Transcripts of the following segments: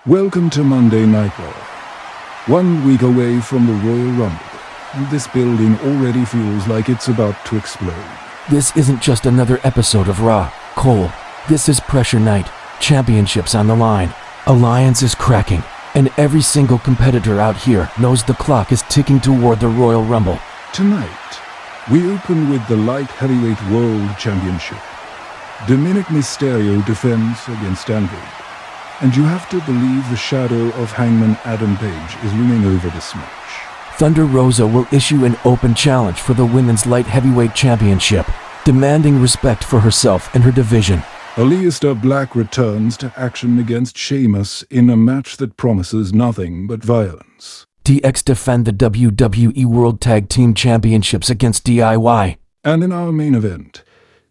Welcome to Monday Night Raw. 1 week away from the Royal Rumble, and this building already feels like it's about to explode. This isn't just another episode of Raw, Cole. This is Pressure Night, championships on the line, alliance is cracking, and every single competitor out here knows the clock is ticking toward the Royal Rumble. Tonight, we open with the Light Heavyweight World Championship. Dominik Mysterio defends against Andrade. And you have to believe the shadow of Hangman Adam Page is looming over this match. Thunder Rosa will issue an open challenge for the Women's Light Heavyweight Championship, demanding respect for herself and her division. Aleister Black returns to action against Sheamus in a match that promises nothing but violence. DX defend the WWE World Tag Team Championships against DIY. And in our main event,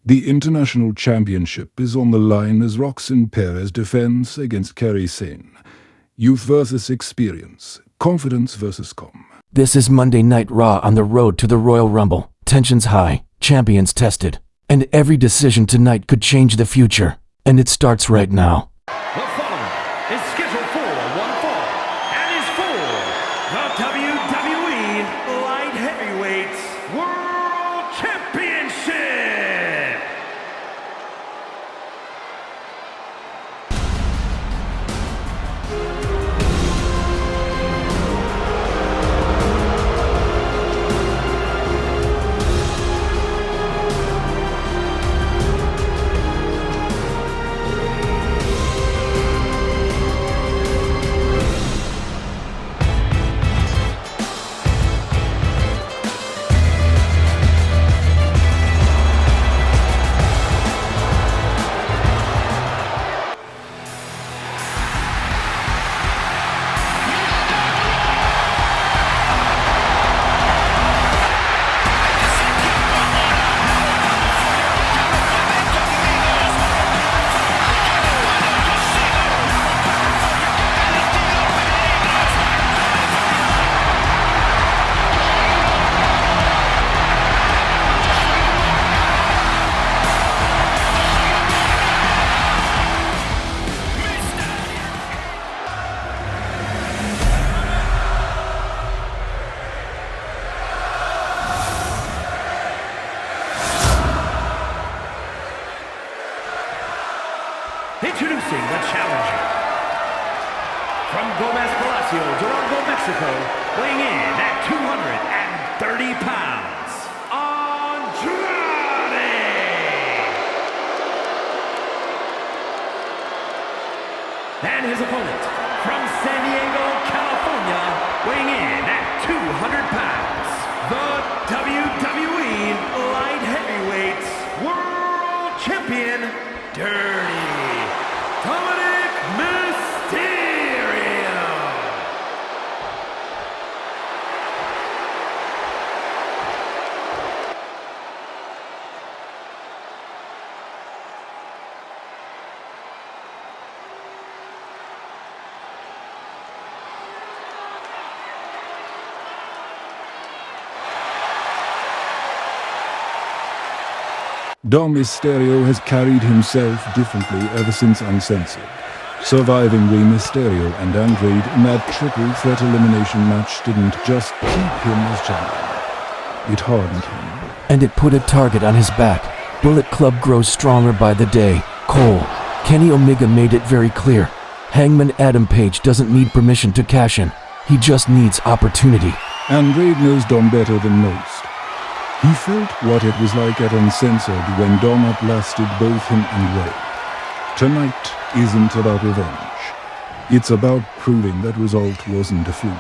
the International Championship is on the line as Roxanne Perez defends against Kairi Sane. Youth versus experience, confidence versus calm. This is Monday Night Raw on the road to the Royal Rumble. Tensions high, champions tested, and every decision tonight could change the future. And it starts right now. The following is scheduled for one fall and is for the WWE Light Heavyweights World Championship. Introducing the challenger. From Gomez Palacio, Durango, Mexico, weighing in at 230 pounds, Andrade! And his opponent, from San Diego, California, weighing in at 200 pounds, the WWE Light Heavyweights World Champion, Dirty Dominik Mysterio! Dom Mysterio has carried himself differently ever since Uncensored, surviving Rey Mysterio and Andrade in that triple threat elimination match didn't just keep him as champion, it hardened him. And it put a target on his back. Bullet Club grows stronger by the day. Cole, Kenny Omega made it very clear. Hangman Adam Page doesn't need permission to cash in. He just needs opportunity. Andrade knows Dom better than most. He felt what it was like at Uncensored when Dom outlasted both him and Rey. Tonight isn't about revenge. It's about proving that result wasn't a fluke.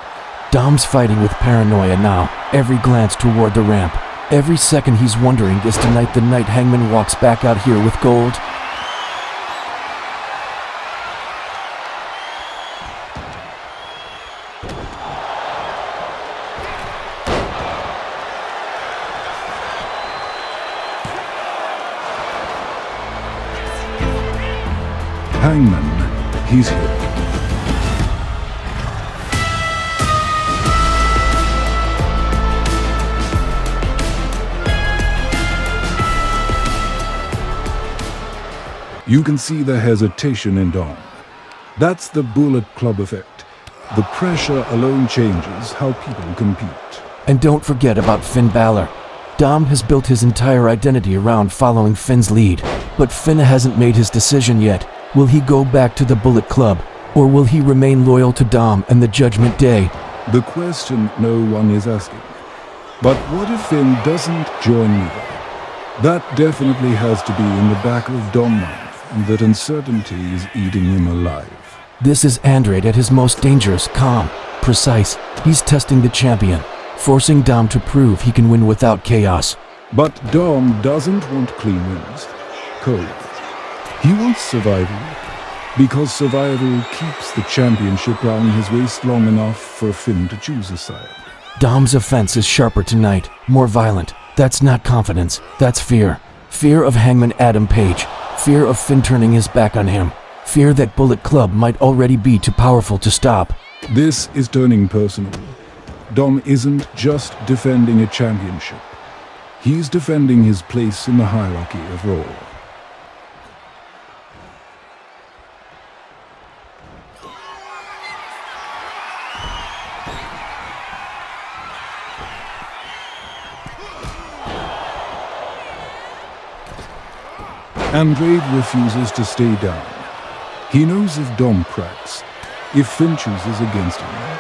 Dom's fighting with paranoia now, every glance toward the ramp. Every second he's wondering, is tonight the night Hangman walks back out here with gold? Hangman, he's here. You can see the hesitation in Dom. That's the Bullet Club effect. The pressure alone changes how people compete. And don't forget about Finn Bálor. Dom has built his entire identity around following Finn's lead, but Finn hasn't made his decision yet. Will he go back to the Bullet Club, or will he remain loyal to Dom and the Judgment Day? The question no one is asking. But what if Finn doesn't join either? That definitely has to be in the back of Dom's mind, that uncertainty is eating him alive. This is Andrade at his most dangerous, calm, precise. He's testing the champion, forcing Dom to prove he can win without chaos. But Dom doesn't want clean wins. Cold. He wants survival, because survival keeps the championship round his waist long enough for Finn to choose a side. Dom's offense is sharper tonight, more violent. That's not confidence, that's fear. Fear of Hangman Adam Page, fear of Finn turning his back on him, fear that Bullet Club might already be too powerful to stop. This is turning personal. Dom isn't just defending a championship. He's defending his place in the hierarchy of Raw. Andrade refuses to stay down. He knows if Dom cracks, if Finn chooses against him,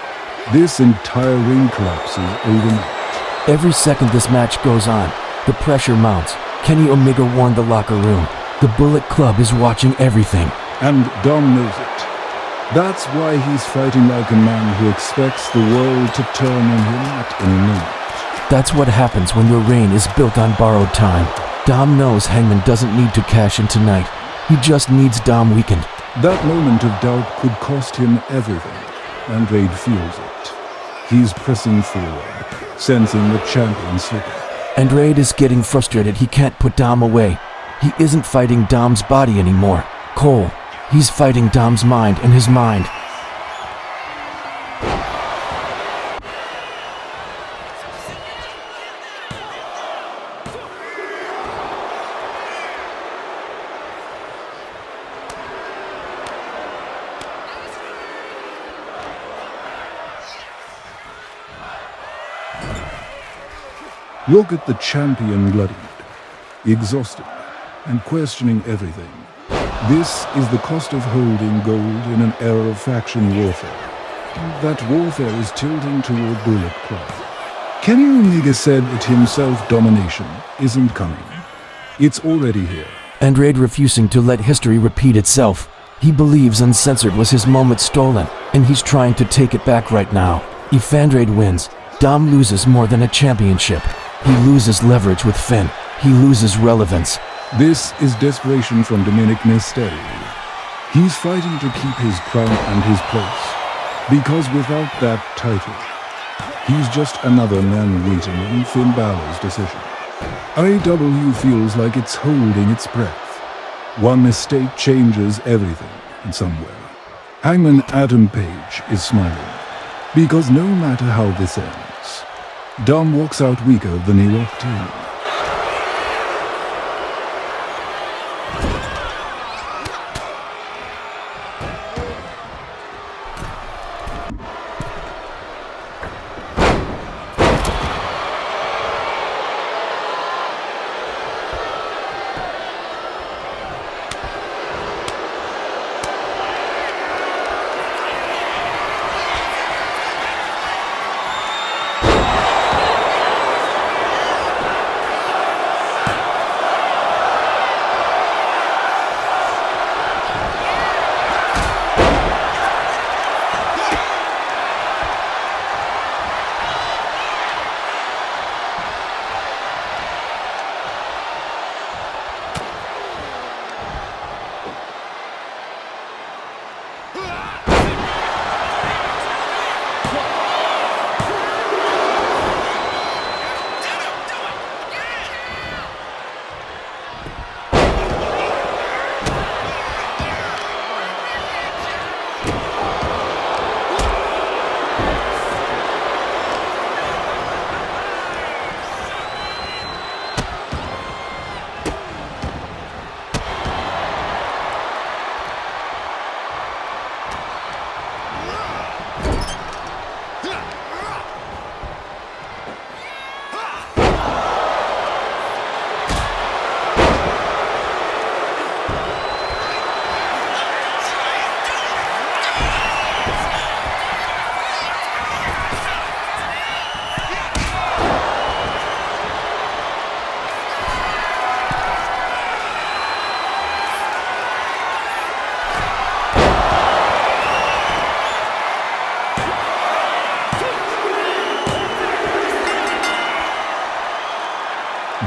this entire ring collapses overnight. Every second this match goes on, the pressure mounts. Kenny Omega warned the locker room. The Bullet Club is watching everything. And Dom knows it. That's why he's fighting like a man who expects the world to turn on him at any moment. That's what happens when your reign is built on borrowed time. Dom knows Hangman doesn't need to cash in tonight. He just needs Dom weakened. That moment of doubt could cost him everything. Andrade feels it. He's pressing forward, sensing the champion slipping. Andrade is getting frustrated. He can't put Dom away. He isn't fighting Dom's body anymore. Cole, he's fighting Dom's mind and his mind. Look at the champion bloodied, exhausted, and questioning everything. This is the cost of holding gold in an era of faction warfare. That warfare is tilting toward Bullet Club. Kenny Omega said it himself, domination isn't coming. It's already here. Andrade refusing to let history repeat itself. He believes Uncensored was his moment stolen, and he's trying to take it back right now. If Andrade wins, Dom loses more than a championship. He loses leverage with Finn. He loses relevance. This is desperation from Dominik Mysterio. He's fighting to keep his crown and his place. Because without that title, he's just another man waiting on Finn Bálor's decision. AEW feels like it's holding its breath. One mistake changes everything, and somewhere. Hangman Adam Page is smiling. Because no matter how this ends, Dom walks out weaker than he walked in.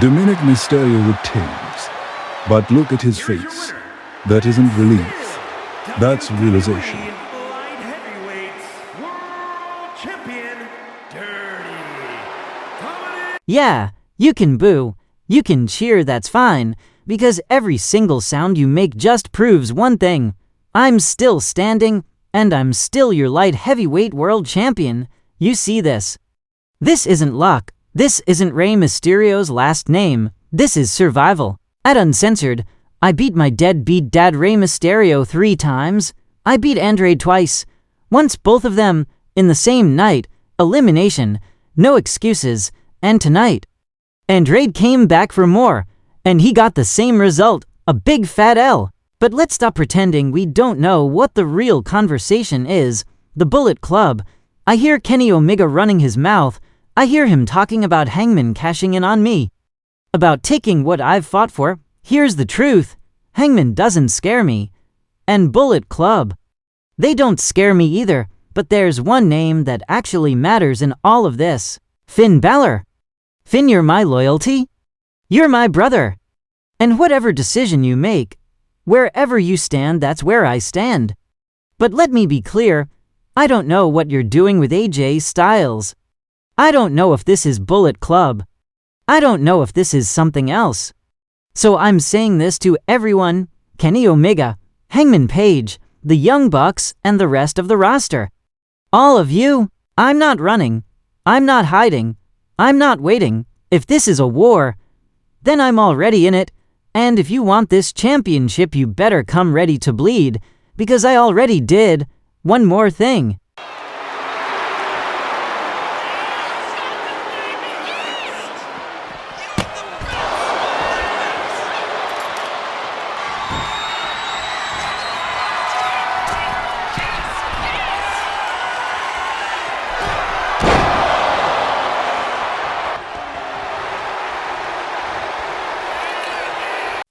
Dominik Mysterio retains. But look at his face. That isn't relief. That's realization. Light heavyweights world champion, Dirty Dominik. Yeah, you can boo, you can cheer, that's fine, because every single sound you make just proves one thing. I'm still standing, and I'm still your light heavyweight world champion. You see this? This isn't luck. This isn't Rey Mysterio's last name. This is survival. At Uncensored, I beat my deadbeat dad Rey Mysterio 3 times. I beat Andrade twice. Once both of them, in the same night. Elimination. No excuses. And tonight, Andrade came back for more, and he got the same result, a big fat L. But let's stop pretending we don't know what the real conversation is. The Bullet Club. I hear Kenny Omega running his mouth. I hear him talking about Hangman cashing in on me. About taking what I've fought for. Here's the truth. Hangman doesn't scare me. And Bullet Club. They don't scare me either, but there's one name that actually matters in all of this. Finn Bálor. Finn, you're my loyalty. You're my brother. And whatever decision you make, wherever you stand, that's where I stand. But let me be clear, I don't know what you're doing with AJ Styles. I don't know if this is Bullet Club. I don't know if this is something else. So I'm saying this to everyone, Kenny Omega, Hangman Page, the Young Bucks, and the rest of the roster. All of you, I'm not running. I'm not hiding. I'm not waiting. If this is a war, then I'm already in it. And if you want this championship, you better come ready to bleed, because I already did. One more thing.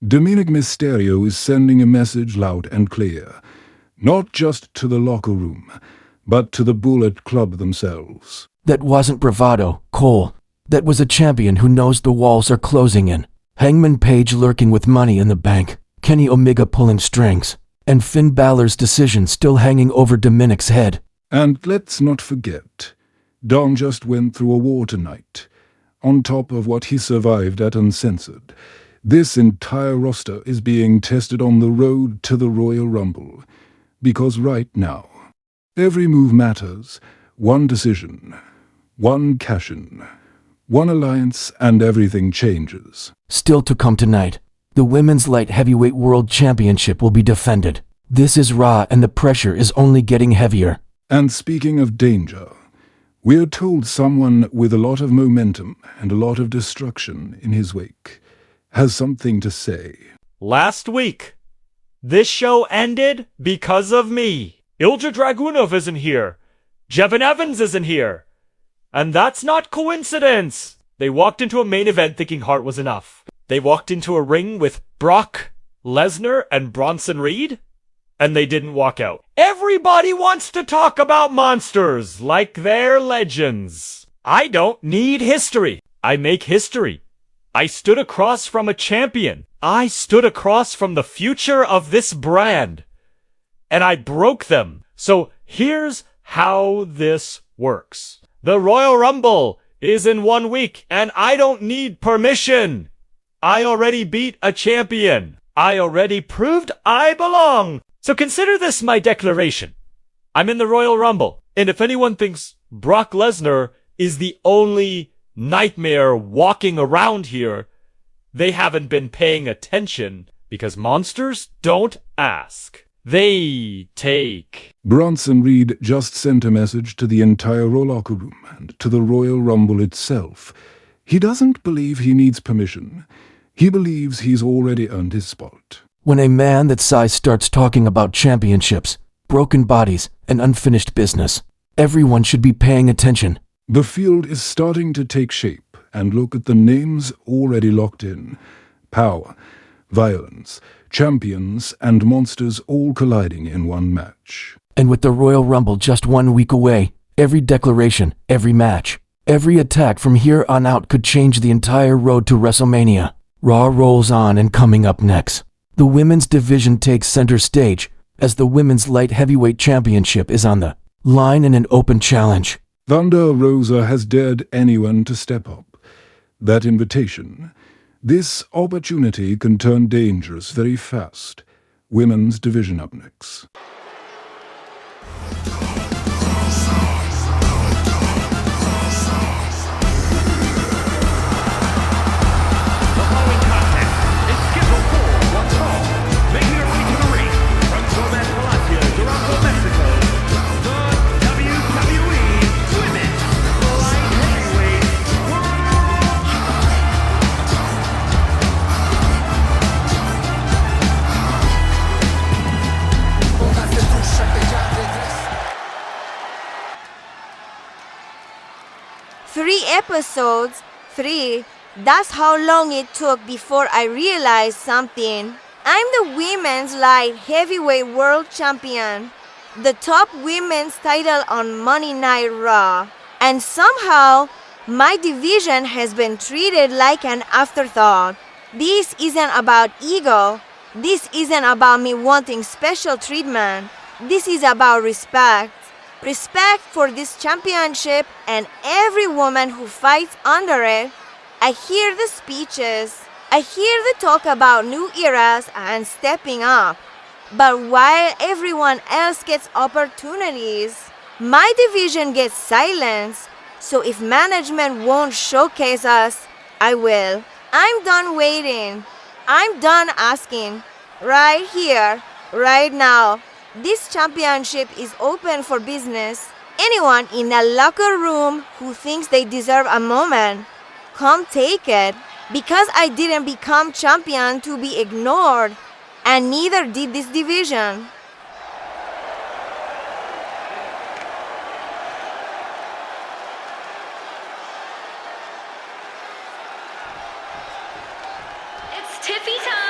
Dominik Mysterio is sending a message loud and clear, not just to the locker room, but to the Bullet Club themselves. That wasn't bravado, Cole. That was a champion who knows the walls are closing in. Hangman Page lurking with money in the bank, Kenny Omega pulling strings, and Finn Bálor's decision still hanging over Dominik's head. And let's not forget, Dom just went through a war tonight. On top of what he survived at Uncensored, this entire roster is being tested on the road to the Royal Rumble. Because right now, every move matters. One decision, one cash-in, one alliance, and everything changes. Still to come tonight, the Women's Light Heavyweight World Championship will be defended. This is Raw, and the pressure is only getting heavier. And speaking of danger, we're told someone with a lot of momentum and a lot of destruction in his wake has something to say. Last week, this show ended because of me. Ilja Dragunov isn't here. Jevin Evans isn't here. And that's not coincidence. They walked into a main event thinking Hart was enough. They walked into a ring with Brock Lesnar and Bronson Reed, and they didn't walk out. Everybody wants to talk about monsters like they're legends. I don't need history. I make history. I stood across from a champion. I stood across from the future of this brand. And I broke them. So here's how this works. The Royal Rumble is in 1 week, and I don't need permission. I already beat a champion. I already proved I belong. So consider this my declaration. I'm in the Royal Rumble. And if anyone thinks Brock Lesnar is the only nightmare walking around here, they haven't been paying attention, because monsters don't ask. They take. Bronson Reed just sent a message to the entire Raw locker room and to the Royal Rumble itself. He doesn't believe he needs permission. He believes he's already earned his spot. When a man that size starts talking about championships, broken bodies, and unfinished business, everyone should be paying attention. The field is starting to take shape, and look at the names already locked in. Power, violence, champions, and monsters all colliding in one match. And with the Royal Rumble just 1 week away, every declaration, every match, Every attack from here on out could change the entire road to WrestleMania. Raw rolls on, and coming up next, the women's division takes center stage as the Women's Light Heavyweight Championship is on the line in an open challenge. Thunder Rosa has dared anyone to step up. That invitation, this opportunity can turn dangerous very fast. Women's division up next. Three episodes, that's how long it took before I realized something. I'm the Women's Light Heavyweight World Champion, the top women's title on Monday Night Raw, and somehow my division has been treated like an afterthought. This isn't about ego. This isn't about me wanting special treatment. This is about respect. Respect for this championship and every woman who fights under it. I hear the speeches. I hear the talk about new eras and stepping up. But while everyone else gets opportunities, my division gets silenced. So if management won't showcase us, I will. I'm done waiting. I'm done asking. Right here, right now. This championship is open for business. Anyone in a locker room who thinks they deserve a moment, come take it. Because I didn't become champion to be ignored, and neither did this division. It's Tiffy time!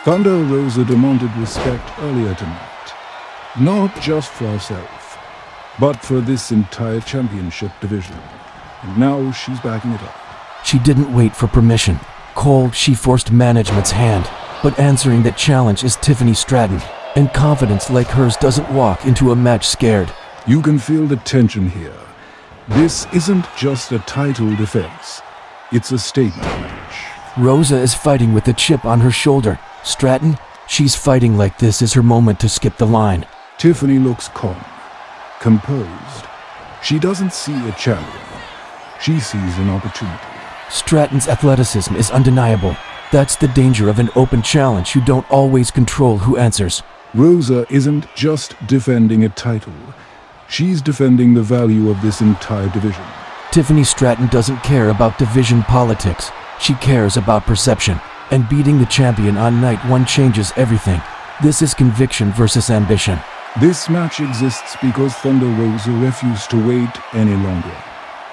Thunder Rosa demanded respect earlier tonight, not just for herself, but for this entire championship division. And now she's backing it up. She didn't wait for permission. Cold, she forced management's hand, but answering that challenge is Tiffany Stratton, and confidence like hers doesn't walk into a match scared. You can feel the tension here. This isn't just a title defense, it's a statement match. Rosa is fighting with a chip on her shoulder. Stratton, she's fighting like this is her moment to skip the line. Tiffany looks calm, composed. She doesn't see a champion. She sees an opportunity. Stratton's athleticism is undeniable. That's the danger of an open challenge. You don't always control who answers. Rosa isn't just defending a title. She's defending the value of this entire division. Tiffany Stratton doesn't care about division politics. She cares about perception. And beating the champion on night one changes everything. This is conviction versus ambition. This match exists because Thunder Rosa refused to wait any longer.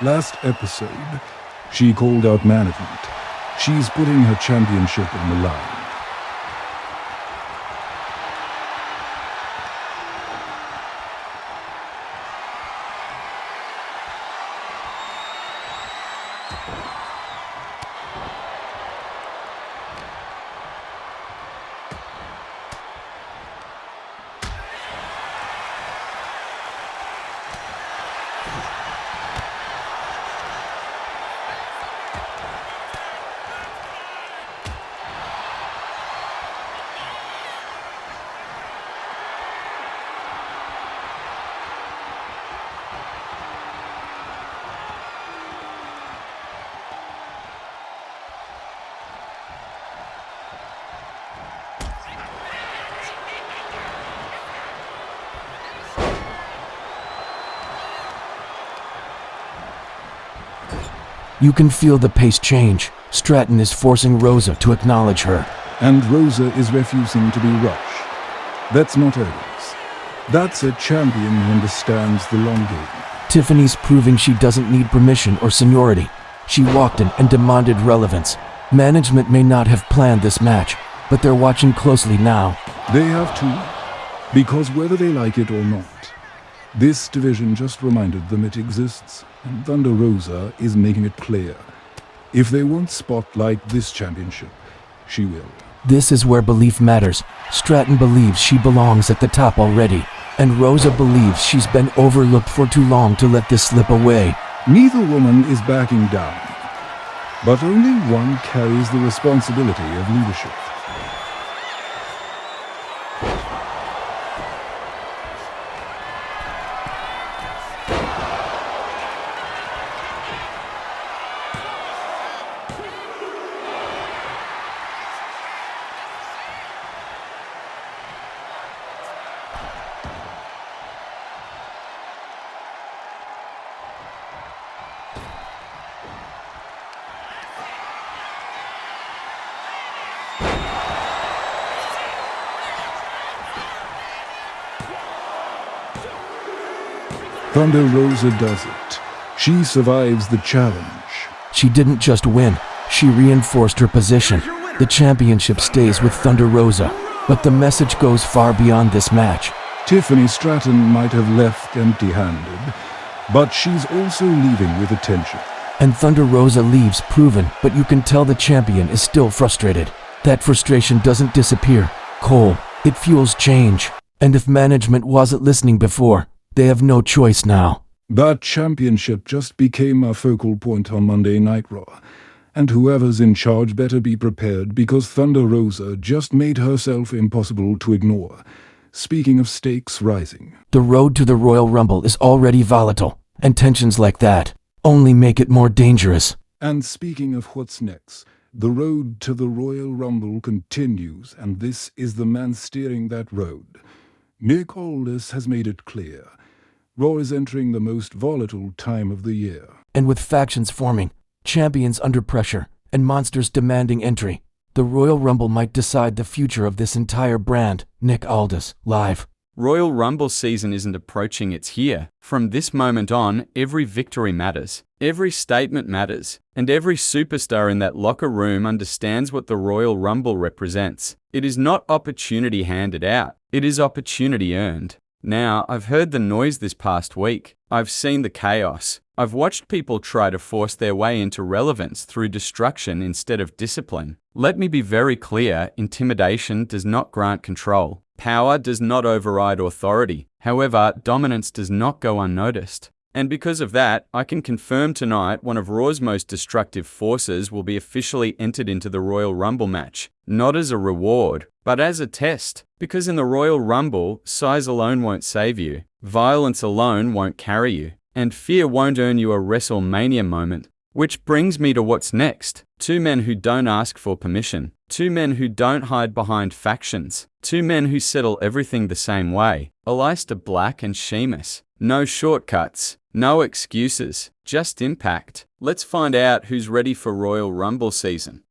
Last episode, she called out management. She's putting her championship on the line. You can feel the pace change. Stratton is forcing Rosa to acknowledge her. And Rosa is refusing to be rushed. That's not arrogance. That's a champion who understands the long game. Tiffany's proving she doesn't need permission or seniority. She walked in and demanded relevance. Management may not have planned this match, but they're watching closely now. They have to, because whether they like it or not, this division just reminded them it exists, and Thunder Rosa is making it clear. If they want spotlight this championship, she will. This is where belief matters. Stratton believes she belongs at the top already, and Rosa believes she's been overlooked for too long to let this slip away. Neither woman is backing down, but only one carries the responsibility of leadership. Thunder Rosa does it. She survives the challenge. She didn't just win, she reinforced her position. The championship stays with Thunder Rosa, but the message goes far beyond this match. Tiffany Stratton might have left empty-handed, but she's also leaving with attention. And Thunder Rosa leaves proven, but you can tell the champion is still frustrated. That frustration doesn't disappear, Cole. It fuels change. And if management wasn't listening before, they have no choice now. That championship just became a focal point on Monday Night Raw, and whoever's in charge better be prepared because Thunder Rosa just made herself impossible to ignore. Speaking of stakes rising. The road to the Royal Rumble is already volatile, and tensions like that only make it more dangerous. And speaking of what's next, the road to the Royal Rumble continues, and this is the man steering that road. Nick Aldis has made it clear. Raw is entering the most volatile time of the year. And with factions forming, champions under pressure, and monsters demanding entry, the Royal Rumble might decide the future of this entire brand. Nick Aldis, live. Royal Rumble season isn't approaching, it's here. From this moment on, every victory matters. Every statement matters. And every superstar in that locker room understands what the Royal Rumble represents. It is not opportunity handed out. It is opportunity earned. Now, I've heard the noise this past week. I've seen the chaos. I've watched people try to force their way into relevance through destruction instead of discipline. Let me be very clear, intimidation does not grant control. Power does not override authority. However, dominance does not go unnoticed. And because of that, I can confirm tonight one of Raw's most destructive forces will be officially entered into the Royal Rumble match. Not as a reward, but as a test. Because in the Royal Rumble, size alone won't save you, violence alone won't carry you, and fear won't earn you a WrestleMania moment. Which brings me to what's next. Two men who don't ask for permission. Two men who don't hide behind factions. Two men who settle everything the same way. Aleister Black and Sheamus. No shortcuts. No excuses. Just impact. Let's find out who's ready for Royal Rumble season.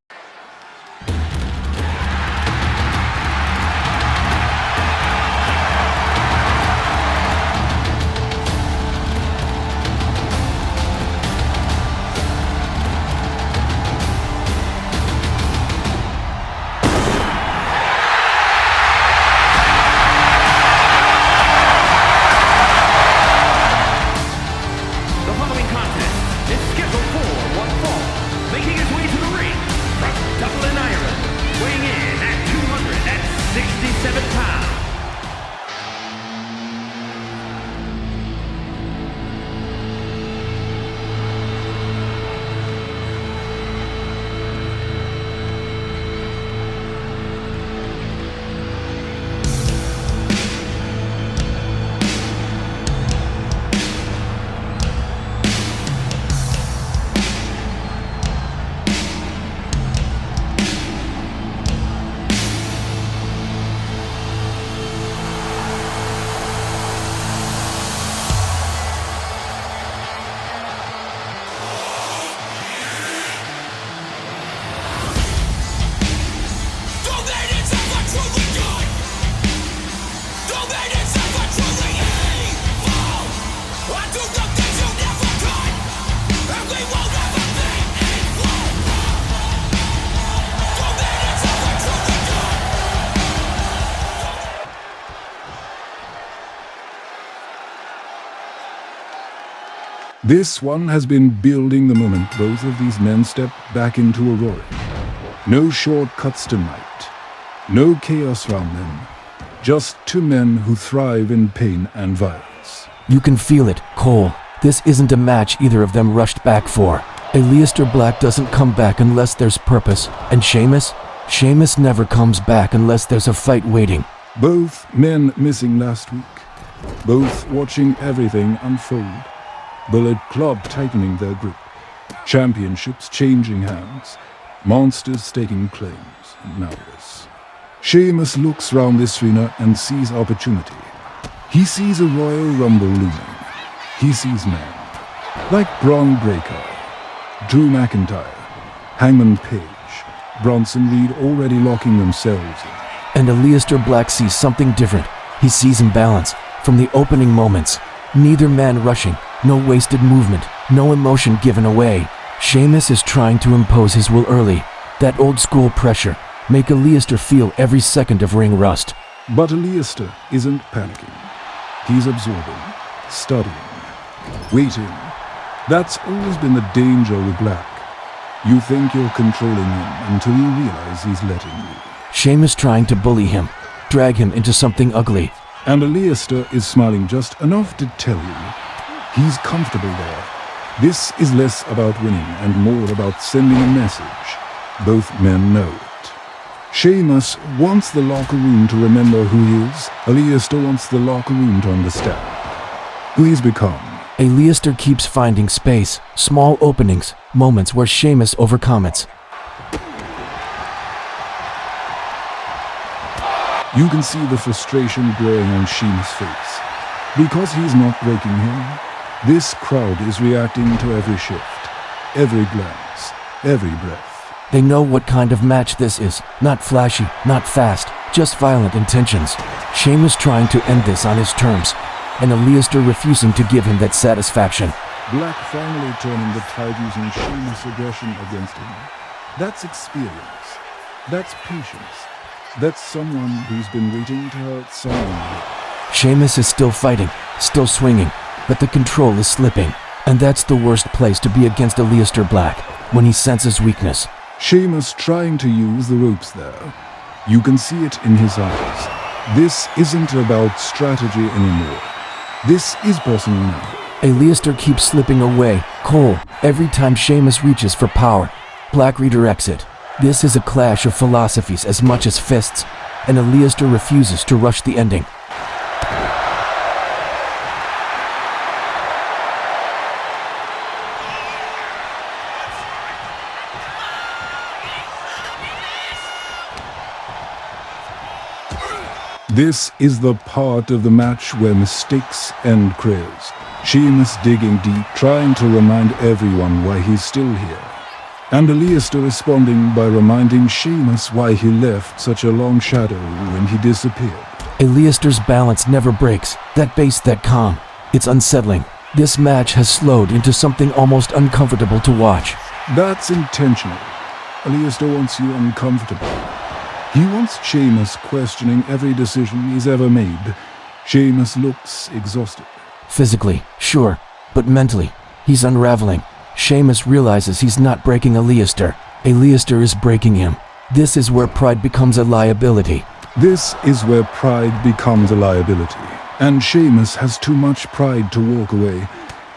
This one has been building the moment both of these men step back into a roaring. No shortcuts tonight. No chaos round them. Just two men who thrive in pain and violence. You can feel it, Cole. This isn't a match either of them rushed back for. Aleister Black doesn't come back unless there's purpose. And Sheamus? Sheamus never comes back unless there's a fight waiting. Both men missing last week. Both watching everything unfold. Bullet Club tightening their grip. Championships changing hands. Monsters staking claims. And now this. Sheamus looks round this arena and sees opportunity. He sees a Royal Rumble looming. He sees men like Braun Breaker, Drew McIntyre, Hangman Page, Bronson Reed already locking themselves in. And Aleister Black sees something different. He sees imbalance from the opening moments. Neither man rushing, no wasted movement, no emotion given away. Sheamus is trying to impose his will early. That old school pressure. Make Aleister feel every second of ring rust. But Aleister isn't panicking. He's absorbing, studying, waiting. That's always been the danger with Black. You think you're controlling him until you realize he's letting you. Sheamus trying to bully him, drag him into something ugly. And Aleister is smiling just enough to tell you he's comfortable there. This is less about winning and more about sending a message. Both men know it. Sheamus wants the locker room to remember who he is. Aleister wants the locker room to understand who he's become. Aleister keeps finding space, small openings, moments where Sheamus overcomes. You can see the frustration growing on Sheamus' face. Because he's not breaking him, this crowd is reacting to every shift, every glance, every breath. They know what kind of match this is. Not flashy, not fast, just violent intentions. Sheamus trying to end this on his terms, and Aleister refusing to give him that satisfaction. Black finally turning the tide using Sheamus' aggression against him. That's experience. That's patience. That's someone who's been waiting to hurt someone. Sheamus is still fighting, still swinging, but the control is slipping. And that's the worst place to be against Aleister Black, when he senses weakness. Sheamus trying to use the ropes there. You can see it in his eyes. This isn't about strategy anymore. This is personal now. Aleister keeps slipping away, Cole, every time Sheamus reaches for power. Black redirects it. This is a clash of philosophies as much as fists, and Aleister refuses to rush the ending. This is the part of the match where mistakes end careers. Sheamus digging deep, trying to remind everyone why he's still here. And Aleister responding by reminding Sheamus why he left such a long shadow when he disappeared. Aleister's balance never breaks, that base, that calm. It's unsettling. This match has slowed into something almost uncomfortable to watch. That's intentional. Aleister wants you uncomfortable. He wants Sheamus questioning every decision he's ever made. Sheamus looks exhausted. Physically, sure, but mentally, he's unraveling. Sheamus realizes he's not breaking Aleister. Aleister is breaking him. This is where pride becomes a liability. This is where pride becomes a liability. And Sheamus has too much pride to walk away.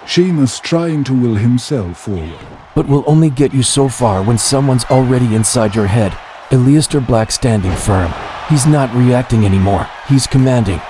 Sheamus trying to will himself forward. But will only get you so far when someone's already inside your head. Aleister Black standing firm. He's not reacting anymore. He's commanding.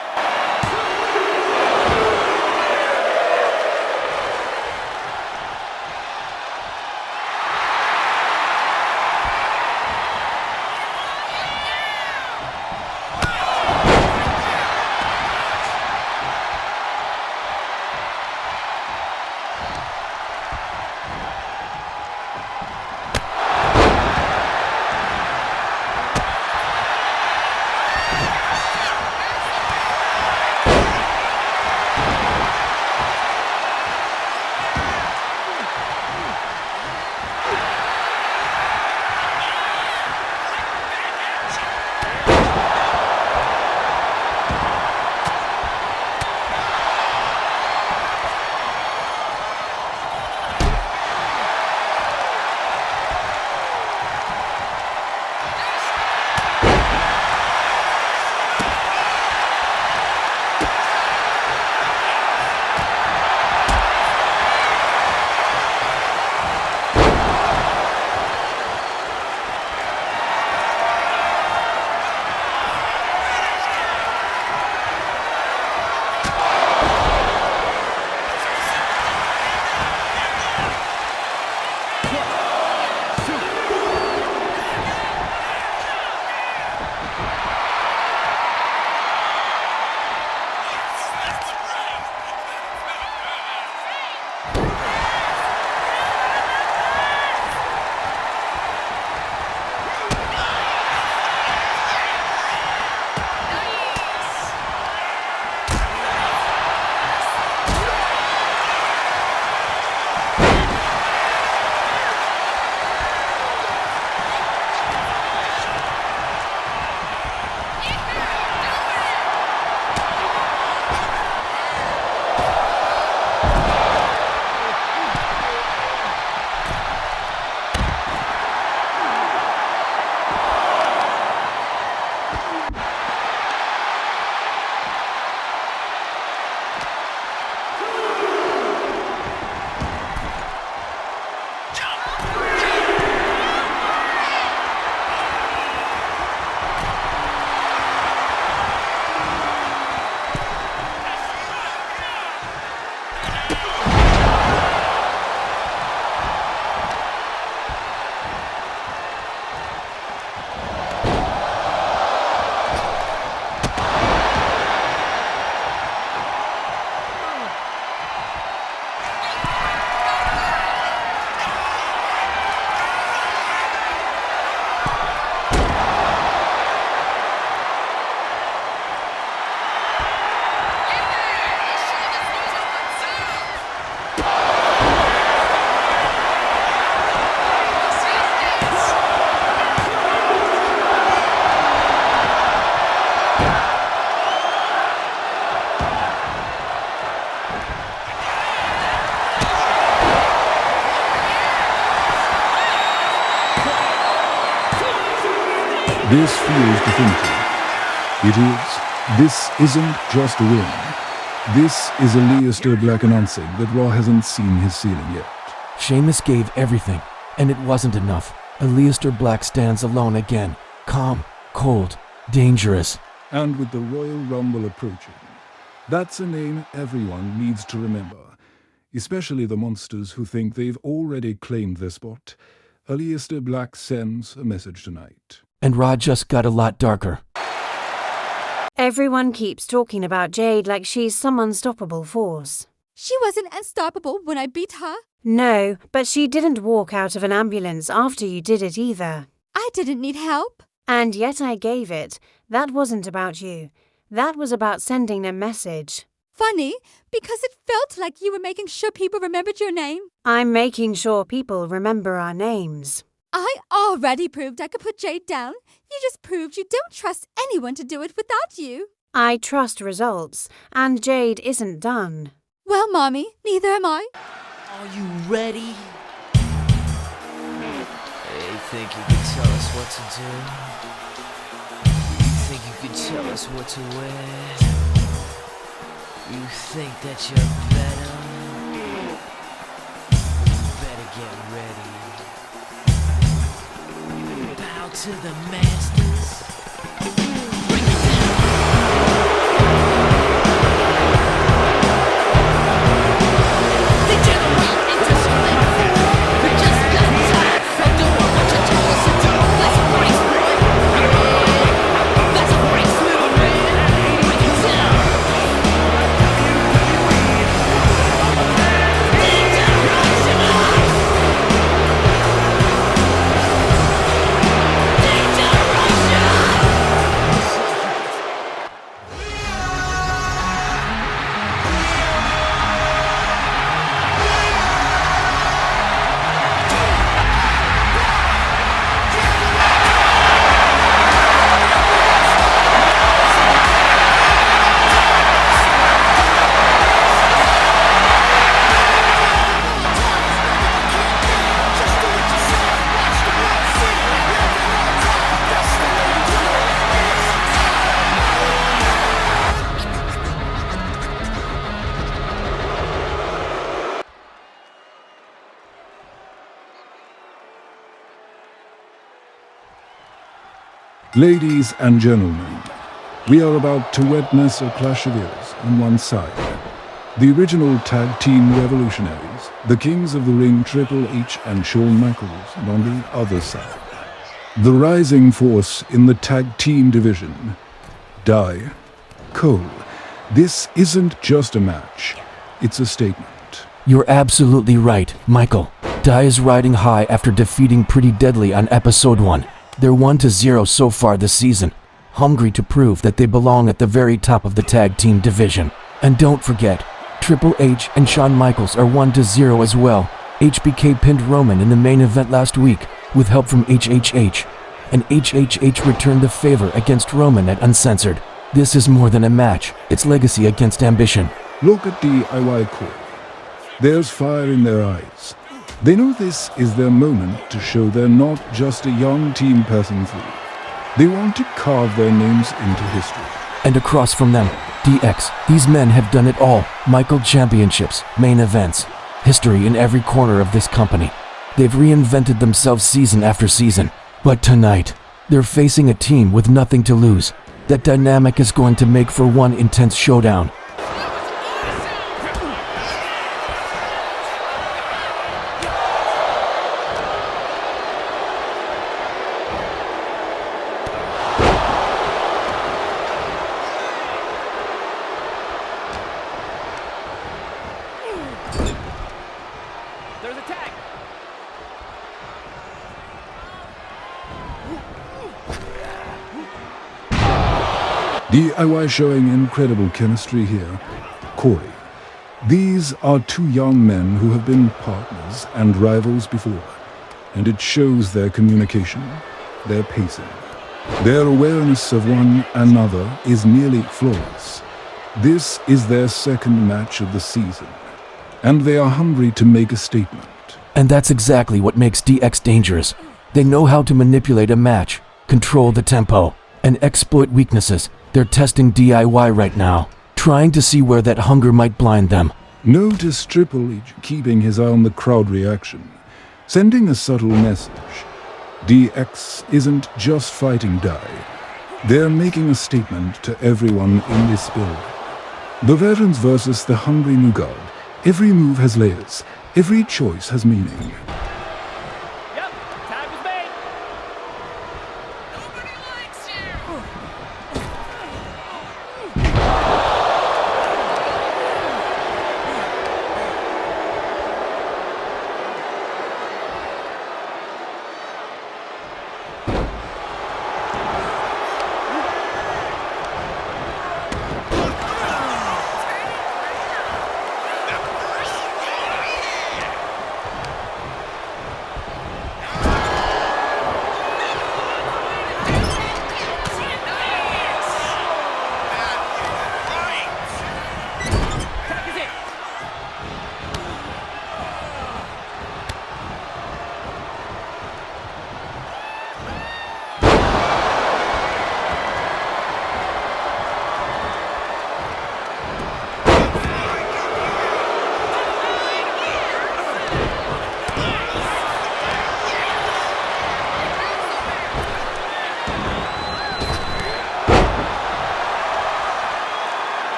This feels definitive. It is. This isn't just a win. This is Aleister Black announcing that Raw hasn't seen his ceiling yet. Sheamus gave everything, and it wasn't enough. Aleister Black stands alone again. Calm, cold, dangerous. And with the Royal Rumble approaching, that's a name everyone needs to remember. Especially the monsters who think they've already claimed their spot. Aleister Black sends a message tonight. And Raw just got a lot darker. Everyone keeps talking about Jade like she's some unstoppable force. She wasn't unstoppable when I beat her. No, but she didn't walk out of an ambulance after you did it either. I didn't need help. And yet I gave it. That wasn't about you. That was about sending a message. Funny, because it felt like you were making sure people remembered your name. I'm making sure people remember our names. I already proved I could put Jade down. You just proved you don't trust anyone to do it without you. I trust results, and Jade isn't done. Well, Mommy, neither am I. Are you ready? Hey, think you can tell us what to do? You think you can tell us what to wear? You think that you're better? You better get ready. Bow to the masters. Break it down. They generate into something. We just got tired of doing what you told us to do. That's a race, boy. That's a race, little man. Break it down. Ladies and gentlemen, we are about to witness a clash of eras on one side. The original tag team revolutionaries, the kings of the ring Triple H and Shawn Michaels, and on the other side, the rising force in the tag team division, Di, Cole. This isn't just a match, it's a statement. You're absolutely right, Michael. Di is riding high after defeating Pretty Deadly on episode 1. They're 1-0 so far this season, hungry to prove that they belong at the very top of the tag team division. And don't forget, Triple H and Shawn Michaels are 1-0 as well. HBK pinned Roman in the main event last week with help from HHH, and HHH returned the favor against Roman at Uncensored. This is more than a match, it's legacy against ambition. Look at DIY Core. There's fire in their eyes. They know this is their moment to show they're not just a young team passing through. They want to carve their names into history. And across from them, DX. These men have done it all. Michael championships, main events, history in every corner of this company. They've reinvented themselves season after season. But tonight, they're facing a team with nothing to lose. That dynamic is going to make for one intense showdown. DIY showing incredible chemistry here. Corey. These are two young men who have been partners and rivals before, and it shows their communication, their pacing. Their awareness of one another is nearly flawless. This is their second match of the season, and they are hungry to make a statement. And that's exactly what makes DX dangerous. They know how to manipulate a match, control the tempo, and exploit weaknesses. They're testing DIY right now, trying to see where that hunger might blind them. Notice Triple H keeping his eye on the crowd reaction, sending a subtle message. DX isn't just fighting Dai. They're making a statement to everyone in this building. The veterans versus the hungry new guard. Every move has layers. Every choice has meaning. Yep, tag was made. Nobody likes you.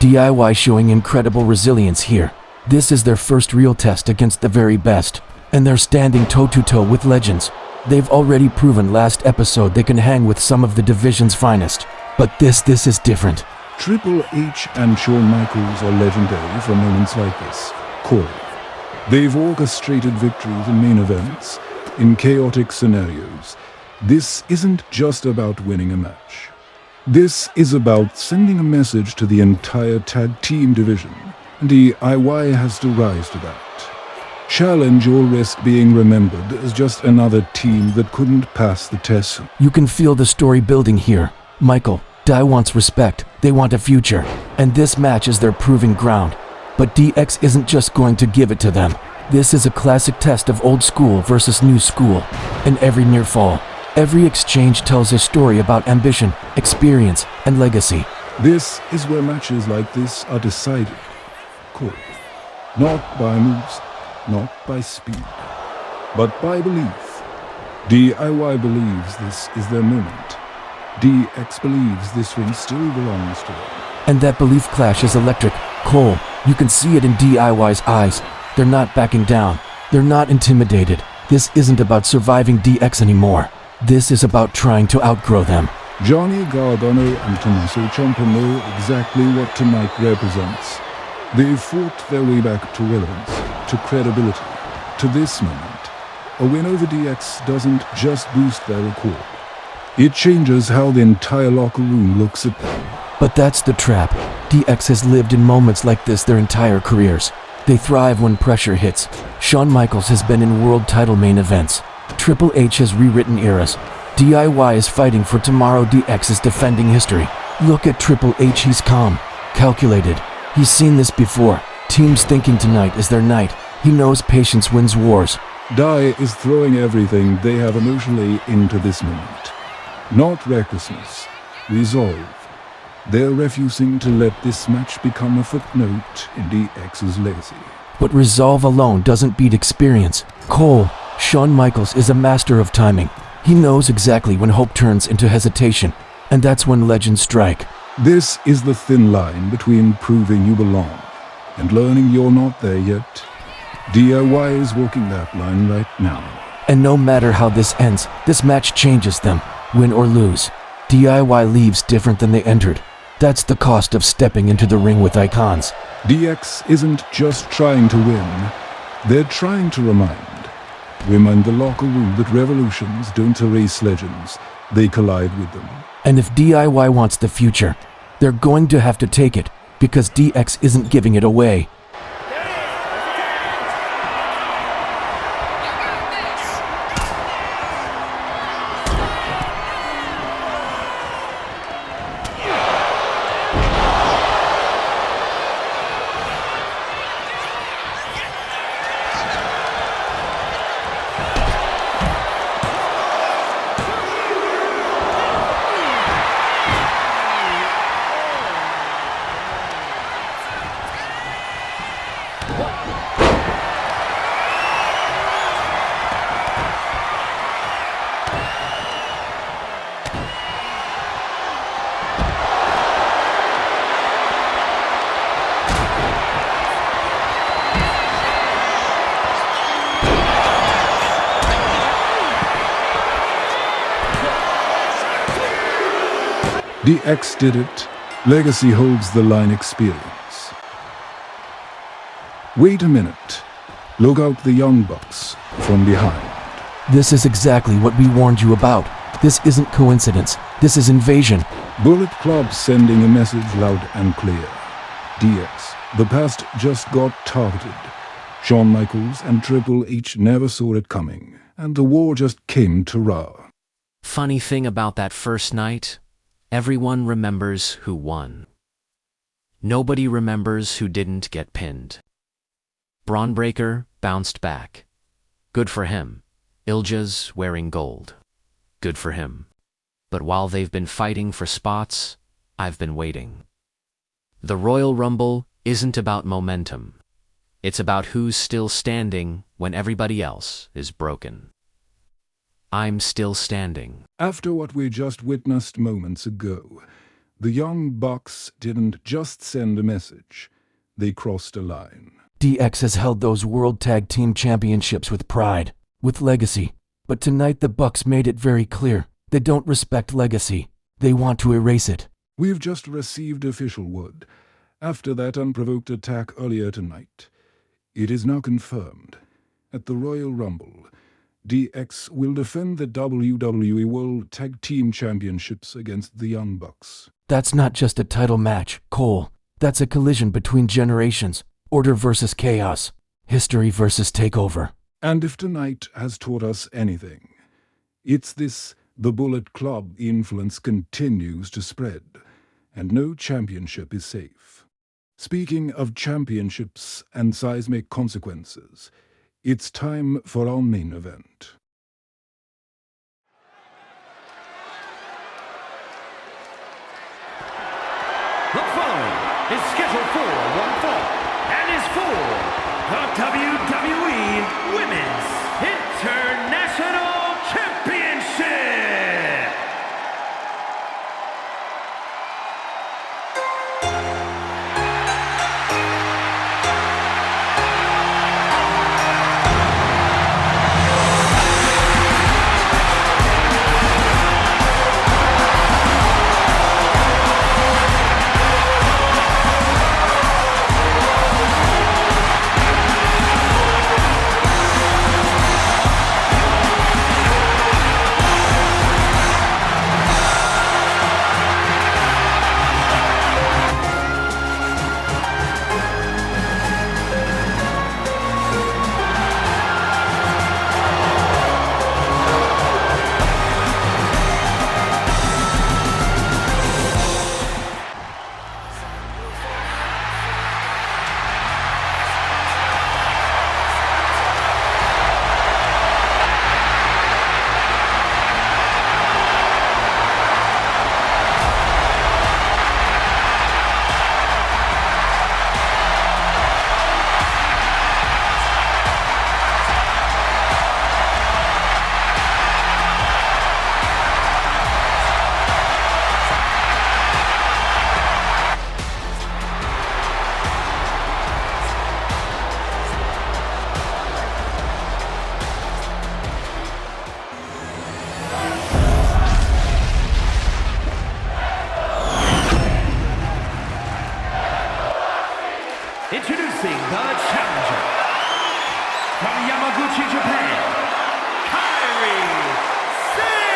DIY showing incredible resilience here. This is their first real test against the very best, and they're standing toe-to-toe with legends. They've already proven last episode they can hang with some of the division's finest, but this is different. Triple H and Shawn Michaels are legendary for moments like this. Corey. They've orchestrated victories in main events, in chaotic scenarios. This isn't just about winning a match. This is about sending a message to the entire tag team division, and DIY has to rise to that. Challenge or risk being remembered as just another team that couldn't pass the test. You can feel the story building here. Michael, Dai wants respect, they want a future, and this match is their proving ground. But DX isn't just going to give it to them. This is a classic test of old school versus new school, and every near fall, every exchange tells a story about ambition, experience, and legacy. This is where matches like this are decided. Corey. Not by moves, not by speed, but by belief. DIY believes this is their moment. DX believes this ring still belongs to them. And that belief clash is electric. Cole, you can see it in DIY's eyes. They're not backing down. They're not intimidated. This isn't about surviving DX anymore. This is about trying to outgrow them. Johnny Gargano and Tommaso Ciampa know exactly what tonight represents. They've fought their way back to relevance, to credibility, to this moment. A win over DX doesn't just boost their record. It changes how the entire locker room looks at them. But that's the trap. DX has lived in moments like this their entire careers. They thrive when pressure hits. Shawn Michaels has been in world title main events. Triple H has rewritten eras. DIY is fighting for tomorrow. DX is defending history. Look at Triple H, he's calm, calculated. He's seen this before. Teams thinking tonight is their night. He knows patience wins wars. Di is throwing everything they have emotionally into this moment. Not recklessness, resolve. They're refusing to let this match become a footnote in DX's legacy. But resolve alone doesn't beat experience. Cole, Shawn Michaels is a master of timing. He knows exactly when hope turns into hesitation, and that's when legends strike. This is the thin line between proving you belong and learning you're not there yet. DIY is walking that line right now. And no matter how this ends, this match changes them, win or lose. DIY leaves different than they entered. That's the cost of stepping into the ring with icons. DX isn't just trying to win, they're trying to remind the locker room that revolutions don't erase legends, they collide with them. And if DIY wants the future, they're going to have to take it, because DX isn't giving it away. DX did it. Legacy holds the line experience. Wait a minute. Look out the Young Bucks from behind. This is exactly what we warned you about. This isn't coincidence. This is invasion. Bullet Club sending a message loud and clear. DX, the past just got targeted. Shawn Michaels and Triple H never saw it coming, and the war just came to Raw. Funny thing about that first night, everyone remembers who won. Nobody remembers who didn't get pinned. Braun Breaker bounced back. Good for him. Ilja's wearing gold. Good for him. But while they've been fighting for spots, I've been waiting. The Royal Rumble isn't about momentum. It's about who's still standing when everybody else is broken. I'm still standing. After what we just witnessed moments ago, the Young Bucks didn't just send a message. They crossed a line. DX has held those World Tag Team Championships with pride, with legacy. But tonight the Bucks made it very clear. They don't respect legacy. They want to erase it. We've just received official word. After that unprovoked attack earlier tonight, it is now confirmed. At the Royal Rumble, DX will defend the WWE World Tag Team Championships against the Young Bucks. That's not just a title match, Cole. That's a collision between generations. Order versus chaos. History versus takeover. And if tonight has taught us anything, it's this: the Bullet Club influence continues to spread, and no championship is safe. Speaking of championships and seismic consequences, it's time for our main event. The following is scheduled for one fall and is for the WWE Women's International Championship. Yamaguchi, Japan, Kairi Sane!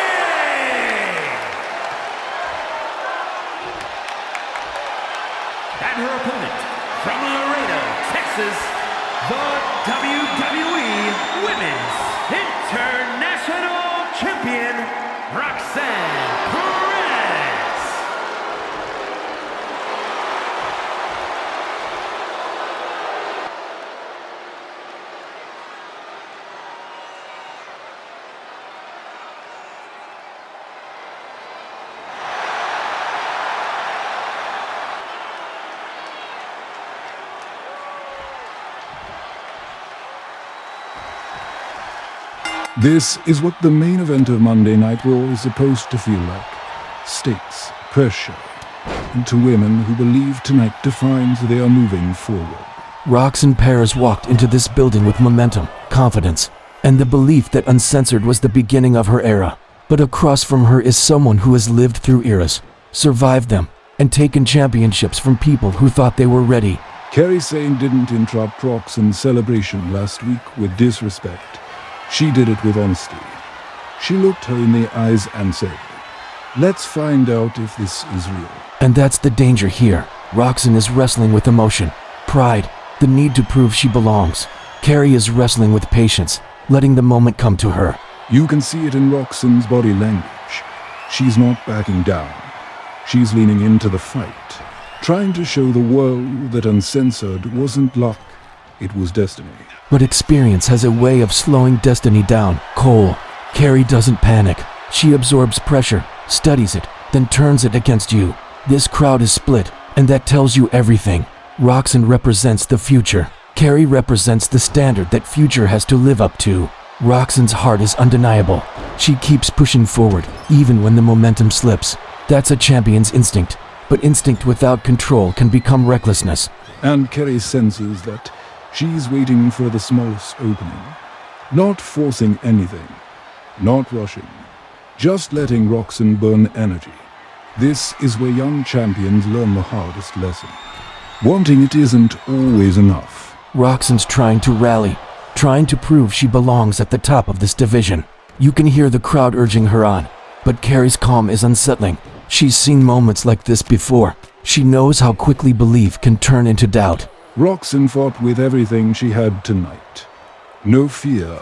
And her opponent, from Laredo, Texas, the WWE Women's International Champion, Roxanne Perez. This is what the main event of Monday Night Raw is supposed to feel like. Stakes, pressure, and to women who believe tonight defines they are moving forward. Roxanne Perez walked into this building with momentum, confidence, and the belief that Uncensored was the beginning of her era. But across from her is someone who has lived through eras, survived them, and taken championships from people who thought they were ready. Kairi Sane didn't interrupt Roxanne's celebration last week with disrespect. She did it with honesty. She looked her in the eyes and said, "Let's find out if this is real." And that's the danger here. Roxanne is wrestling with emotion, pride, the need to prove she belongs. Kairi is wrestling with patience, letting the moment come to her. You can see it in Roxanne's body language. She's not backing down. She's leaning into the fight, trying to show the world that Uncensored wasn't luck, it was destiny. But experience has a way of slowing destiny down. Cole. Kairi doesn't panic. She absorbs pressure, studies it, then turns it against you. This crowd is split, and that tells you everything. Roxanne represents the future. Kairi represents the standard that future has to live up to. Roxanne's heart is undeniable. She keeps pushing forward, even when the momentum slips. That's a champion's instinct, but instinct without control can become recklessness. And Kairi senses that she's waiting for the smallest opening, not forcing anything, not rushing, just letting Roxanne burn energy. This is where young champions learn the hardest lesson. Wanting it isn't always enough. Roxanne's trying to rally, trying to prove she belongs at the top of this division. You can hear the crowd urging her on, but Kairi's calm is unsettling. She's seen moments like this before. She knows how quickly belief can turn into doubt. Roxanne fought with everything she had tonight. No fear,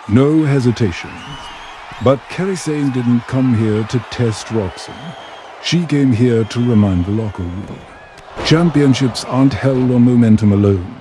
no hesitation. But Kairi Sane didn't come here to test Roxanne. She came here to remind the locker room. Championships aren't held on momentum alone.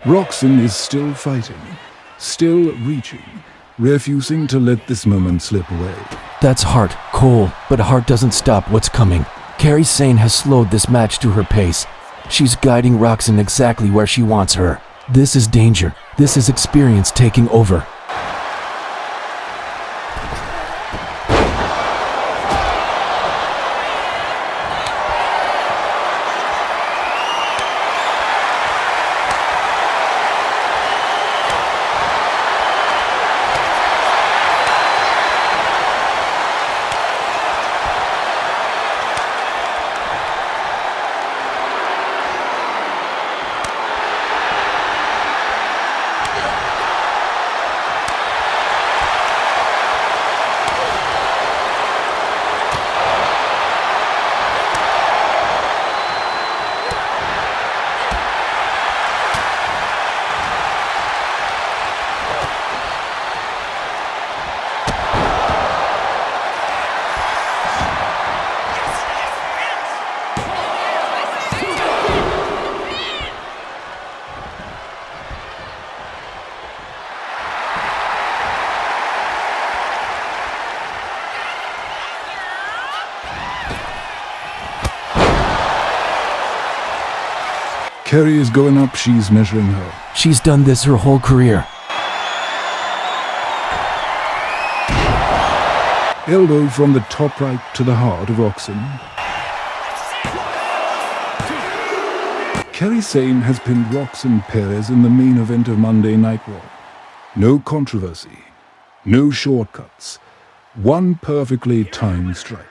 Roxanne is still fighting, still reaching, refusing to let this moment slip away. That's heart, Cole, but heart doesn't stop what's coming. Kairi Sane has slowed this match to her pace. She's guiding Roxanne exactly where she wants her. This is danger. This is experience taking over. Kerry is going up, she's measuring her. She's done this her whole career. Elbow from the top right to the heart of Roxanne. Kerry Sane has pinned Roxanne Perez in the main event of Monday Night Raw. No controversy, no shortcuts, one perfectly timed strike,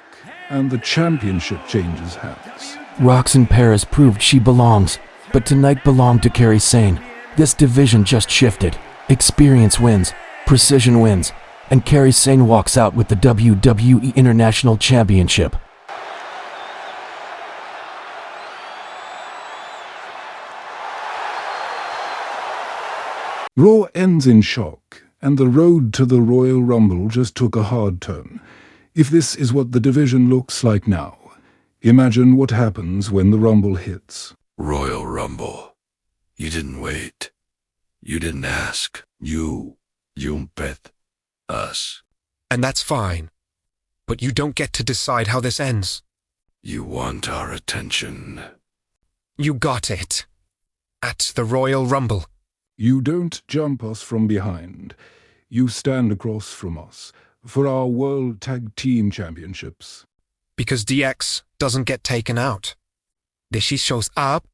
and the championship changes hands. Roxanne Perez proved she belongs, but tonight belonged to Kerry Sane. This division just shifted. Experience wins, precision wins, and Kerry Sane walks out with the WWE International Championship. Raw ends in shock, and the road to the Royal Rumble just took a hard turn. If this is what the division looks like now, imagine what happens when the Rumble hits. Royal Rumble. You didn't wait. You didn't ask. You bet us. And that's fine. But you don't get to decide how this ends. You want our attention. You got it. At the Royal Rumble. You don't jump us from behind. You stand across from us for our World Tag Team Championships. Because DX doesn't get taken out. She shows up